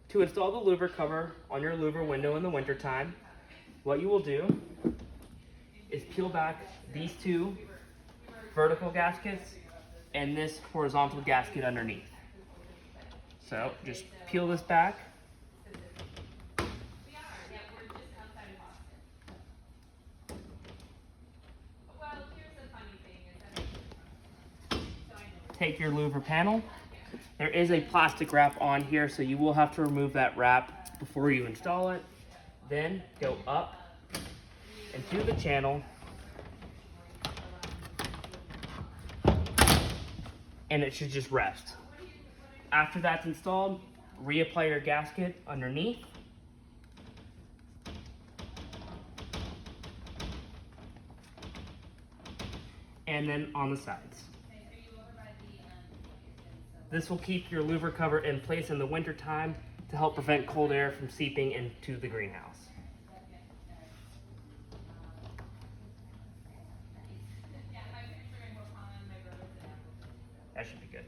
To install the louver cover on your louver window in the wintertime, what you will do is peel back these two vertical gaskets and this horizontal gasket underneath. So just peel this back. Take your louver panel. There is a plastic wrap on here, so you will have to remove that wrap before you install it. Then go up into the channel and it should just rest. After that's installed, reapply your gasket underneath. And then on the sides. This will keep your louver cover in place in the winter time to help prevent cold air from seeping into the greenhouse. That should be good.